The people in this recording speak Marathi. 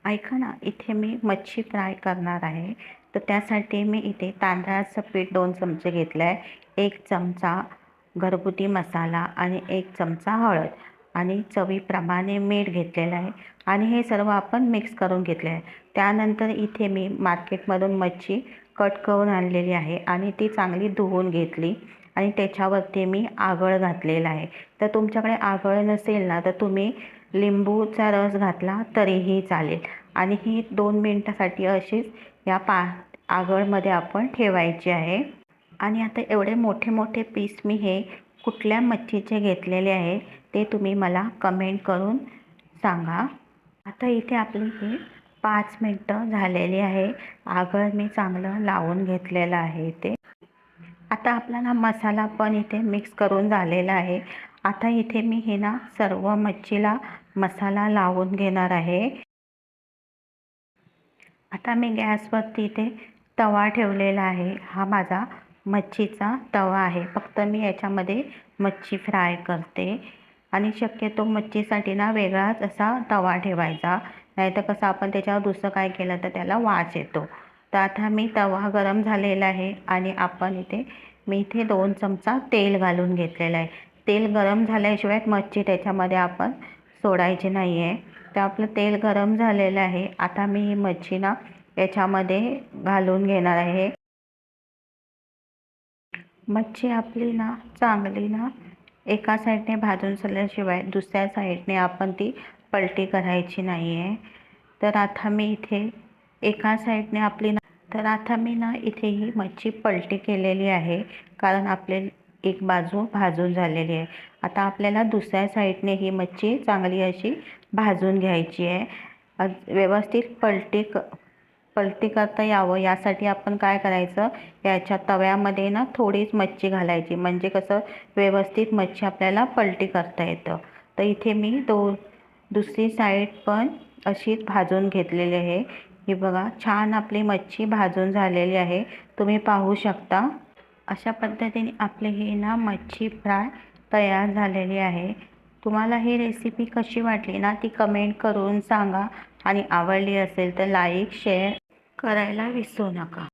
ऐका ना, इथे मी मच्छी फ्राय करणार आहे. तर त्यासाठी मी इथे तांदळाचं पीठ 2 चमचे घेतलं आहे. 1 चमचा घरगुती मसाला आणि 1 चमचा हळद आणि चवीप्रमाणे मीठ घेतलेलं आहे आणि हे सर्व आपण मिक्स करून घेतले आहे. त्यानंतर इथे मी मार्केटमधून मच्छी कट करून आणलेली आहे आणि ती चांगली धुवून घेतली आणि त्याच्यावरती मी आगळ घातलेला आहे. तर तुमच्याकडे आगळ नसेल ना, तर तुम्ही लिंबूचा रस घातला तरीही चालेल आणि ही 2 मिनिटासाठी अशीच या आगळमध्ये आपण ठेवायची आहे. आणि आता एवढे मोठे मोठे पीस मी हे कुठल्या मच्छीचे घेतलेले आहे ते तुम्ही मला कमेंट करून सांगा. आता इथे आपली ही 5 मिनटं झालेली आहे. आगळ मी चांगलं लावून घेतलेलं आहे ते. आता आपला ना मसाला पण इथे मिक्स करून झालेला आहे. आता इथे मी हे ना सर्व मच्छीला मसाला लावून घेणार आहे. आता मी गॅसवरती इथे तवा ठेवलेला आहे. हा माझा मच्छीचा तवा आहे. फक्त मी याच्यामध्ये मच्छी फ्राय करते आणि शक्यतो मच्छीसाठी ना वेगळाच असा तवा ठेवायचा. नाहीतर कसं आपण त्याच्यावर दुसरं काय केलं तर त्याला वास येतो. तर आता मी तवा गरम झालेला आहे आणि मी इथे 2 चमचा तेल घालून घेतलेलं आहे. तेल गरम झाल्याशिवाय मच्छी त्याच्यामध्ये आपण सोडायची नाही आहे. तर आपलं तेल गरम झालेलं आहे. आता मी ही मच्छी ना याच्यामध्ये घालून घेणार आहे. मच्छी आपली ना चांगली ना एका साईडने भाजून झाल्याशिवाय दुसऱ्या साईडने आपण ती पलटी करायची नाही आहे. तर आता मी इथे एका साईडने तर आता मी ना इथे ही मच्छी पलटी केलेली आहे, कारण आपले एक बाजू भाजून झालेली आहे. आता आपल्याला दुसऱ्या साईडने ही मच्छी चांगली अशी भाजून घ्यायची आहे. व्यवस्थित पलटी करता यावं यासाठी आपण काय करायचं, याच्या तव्यामध्ये ना थोडीच मच्छी घालायची, म्हणजे कसं व्यवस्थित मच्छी आपल्याला पलटी करता येतं. तर इथे मी दुसरी साईड पण अशीच भाजून घेतलेली आहे. ही बघा, छान आपली मच्छी भाजून झालेली आहे, तुम्ही पाहू शकता. अशा पद्धतीने आपली ही ना मच्छी फ्राय तयार झालेली आहे. तुम्हाला ही रेसिपी कशी वाटली ना ती कमेंट करून सांगा आणि आवडली असेल तर लाईक शेअर करायला विसरू नका.